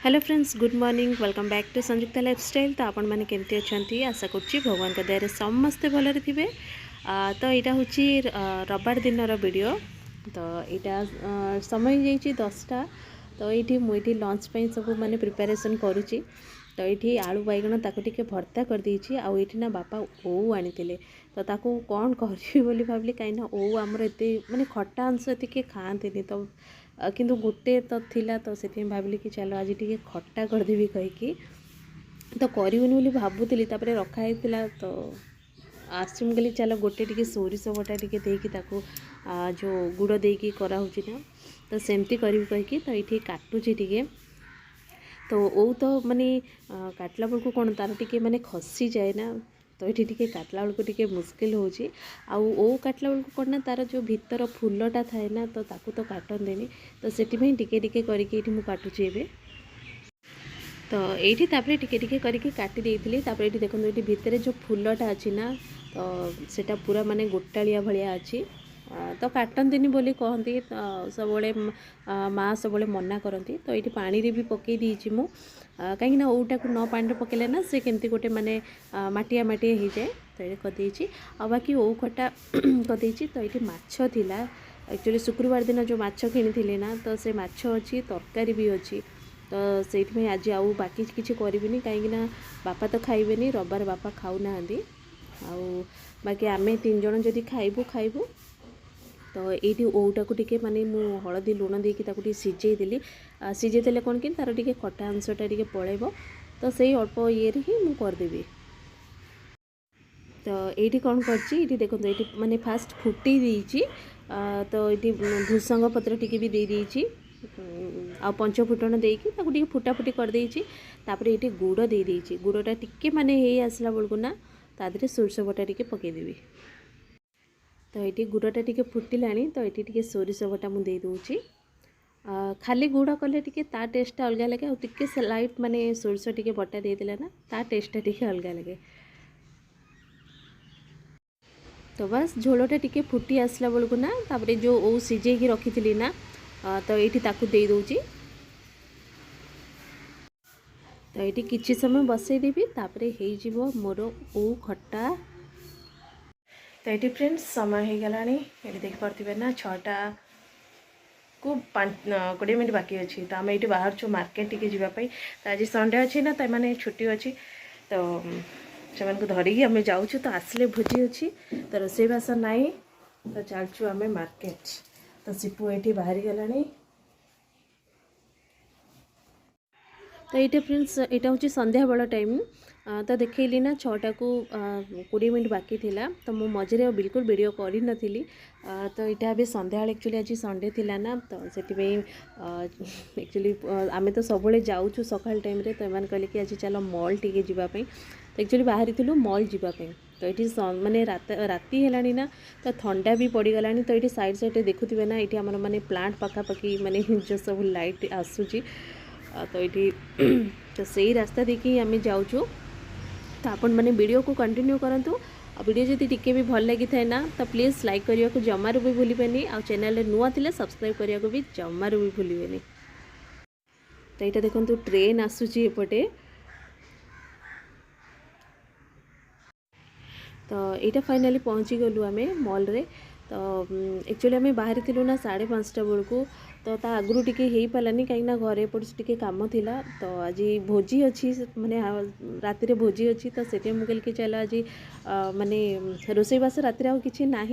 Hello friends good morning welcome back to Sanyukta lifestyle. तो आपण मैंने केमती अच्छा आशा करुँची भगवान का दया समस्ते भलरे थे। तो यहाँ हूँ रविवार दिन वीडियो। तो यहाँ समय जाइए 10टा। तो ये मुझे लंच पे सब माने प्रिपेरेसन करुँची। तो ये आलू बैगण ताको टिके भर्ता कर देछि। आउ ये ना बापा ओऊ आनी तो ताको कौन करी बोली भाविली कहीं ओऊ आमर एत माने खट्टा अंश एत खाते तो किंतु गोटे तो थिला तो से भाविली कि चलो आज टी खट्टा करदेवी कहीकि तो करबुनि बोली भावुली रखाई तो आसम गली चलो गोटे टी सोरिष बटा टी देकी जो गुड़ देकी कराऊँच ना तो सेमती करी कहीकि तो ये काटुची टी तो ओ तो माने काटला बेलू कौन तार टी माने खसी जाए ना तो ये टी काटला बेलू टी मुस्किल होची ओ काटला बेलू कौन ना तार जो भीतर फुलटा थाए ना तो ताकू तो काटदेनी तो से टिके टिके करके ये काटुची एबे। तो ये टिके टिके करके काटी देइथिली। तापर ये देखो ये भितर जो फुलटा अच्छी ना तो सेटा पूरा माने गोटालिया भलिया अच्छी तो काटंतीनी बोली कहती सब माँ सब मना करती। तो ये पानी रे भी पकई देइछि मु कहीं ओटा को न पानी पकेले ना से केमती गोटे माने माटिया माटिया हो जाए। तो ये कदेछि आ बाकी ओ खटा कदेछि। तो ये माछ थिला एक्चुअली शुक्रवार दिन जो माछ किनी ना तो से माछ अच्छी तरकारी भी अच्छी तो से आज आउ बाकी किसी करी कहीं बापा तो खाइबेनी रविवार बापा खाऊना आउ बाकी आमे 3 जन जदि खाइबू खाइबू। तो ये ओटा को टिके माने मु हलदी लुण देकी ताको सिझे देली सिझे देले कौन कि तार टिके खटा अंशटा टिके पळेबो तो सही अल्प ये ही मु करदेबी। तो ये कौन कर देखो ये माने फास्ट फुटी देइछि तो ये भूसंग पत्र टिके भी दे देइछि आ पंच फुटण देकी ताको टिके फुटाफुटी कर देइछि। तापर ये गुड़ दे देइछि गुड़टा टिके माने हे आसला बेलको ना तादरे सोरिष बटा टिके पके देबी। तो ये गुड़टा टिके फुटिलानी तो ये टिके सोरिष बटा मु दे दूची खाली गुड़ कले टिके ता टेस्ट अलग लगे और टिके स्लाइट माने सोरिष टिके बटा दे देला ना ता टेस्ट टिके अलग लगे। तो बस झोलटा टिके फुटी आसला बेलको ना तापर जो ओ सिझे की रखी थी ना तो ये ताकू दे दूची। तो ये किछि समय बसईदेवी तापरे हो मोर ओ खट्टा। तो ये फ्रेंड्स समय हो गलानी ये देख पार्थिबे ना 6टा को 20 मिनट बाकी अच्छी। तो आम ये बाहर छो मार्केट टिके जीवाई तो आज संडे अच्छी ना तो मैंने छुट्टी अच्छी तो से धरिकी आम जाऊँ तो आसले भोजी अच्छी तो रोसईबास नाई तो चलचु आम मार्केट। तो सिपु ये बाहरी गलानी। तो ये फ्रेंड्स यहाँ हूँ संध्या बेला टाइम तो देखली ना 6टा को 20 मिनट बाकी थिला तो मो मझे बिल्कुल वीडियो करी नथिली तो यहाँ भी संध्या एक्चुअली आज संडे थिला ना तो से एक्चुअली आमे तो सब जाऊँ सकाल टाइम रे तो एमान कहले कि आज चलो मॉल टिके जीवाई तो एक्चुअली बाहरी थिलु मॉल जीवाई। तो ये माने राति है ना तो ठंडा भी पड़गलानी। तो ये साइड साइड देखुवे ना ये आम माने प्लांट पखापाखि माने जो सब लाइट आसूची तो ये तो सही रास्ता देखिए आम जाऊँ। तो आपण मैंने वीडियो को कंटिन्यू करंतु आ वीडियो जदि टिके भी भल लगी थाए ना तो प्लीज़ लाइक करिया को जमारू भी भूलिबेनी आ चैनल नुआ थिले सब्सक्राइब करिया को भी जमारू भी भूलिबेनी। तो यहाँ देखो ट्रेन आसूची एपटे तो यहाँ फाइनाली पहुँची गलु आम मॉल रे। तो एक्चुअली आम बाहरी थिलु ना 5:30 बेलू तो ता आगु टिके हो पारानी कहीं घरे पड़े कम थिला तो आज भोजी अच्छी माने राति भोजी अच्छी तो से मुझे कि चलो आज माने रोसईबास राति आउ कि ना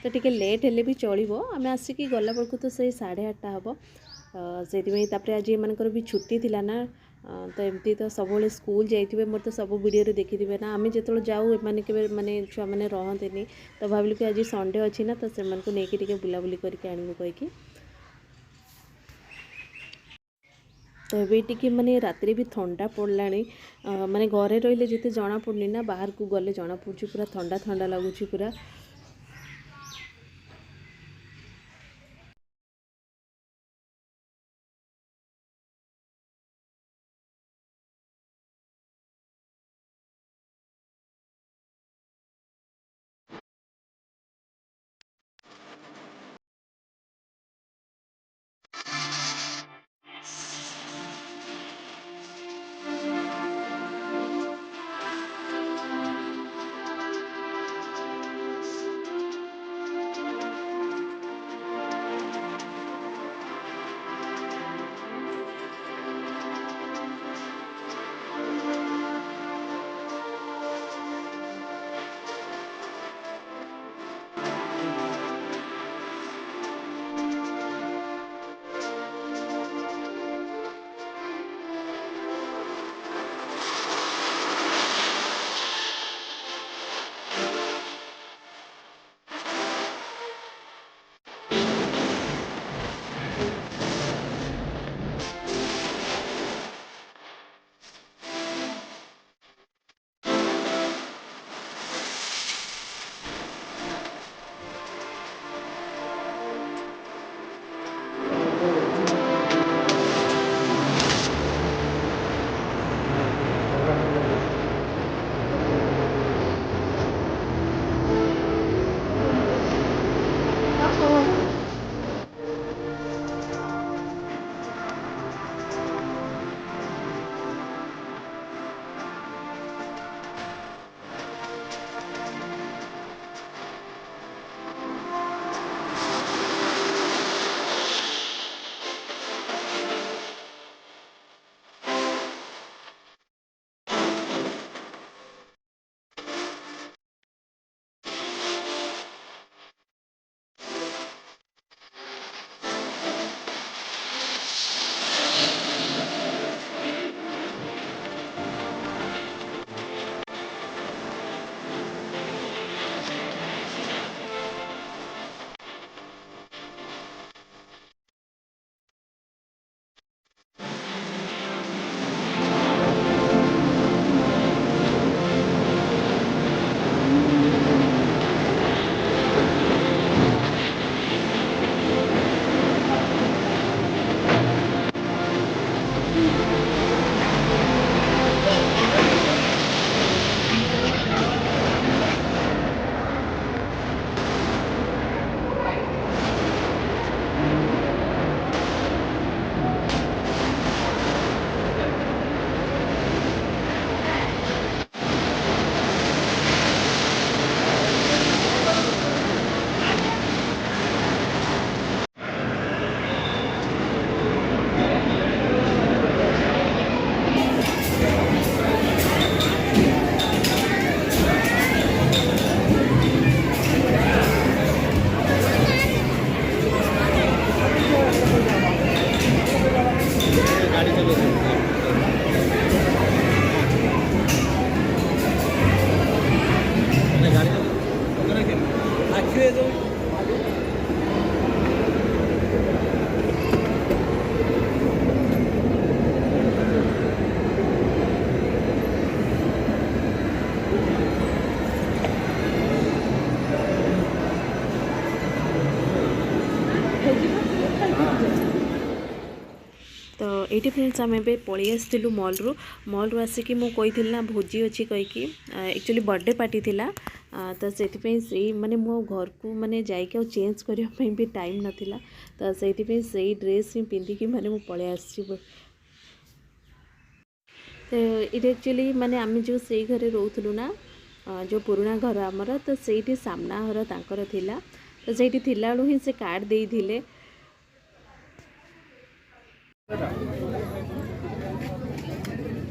तो टिके लेट हेले भी चलो आम आसिकी गला बेलू तो से 8:30 हम से आज एमकर भी छुट्टी थिला ना तो एमती तो सब स्कूल जाइए मोर तो सब वीडियो देखिथे ना आम जो जाऊँ एम के माने छुआ मैंने रहते तो भाविलु कि आज संडे अच्छी ना तो से नहीं बुलाबुली करके आणबू कहीकि तो ये टी माने राति भी ठंडा पड़ला माने घरे रही जिते जना पड़नी ना बाहर को गले जना पड़ी पूरा ठंडा ठंडा लगुच पूरा। ये फ्रेंड्स आम ए पलि आसलु मॉल आसिक मुझे ना भोजी अच्छी कहीकि एक्चुअली बर्थडे पार्टी थिला तो से माने मो घर को माने जाइके चेंज करने भी टाइम नाला तो से ड्रेस ही पिंधिकी माने मु पलि आसी तो ये एक्चुअली माने आम जो से घरे रोलु ना जो पुराना घर आमर तो से सामना घर तांकर थिला तो से थिला बेलू ही से कार्ड देइथिले।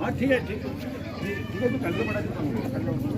हाँ ठीक है ठीक है तो कल को बड़ा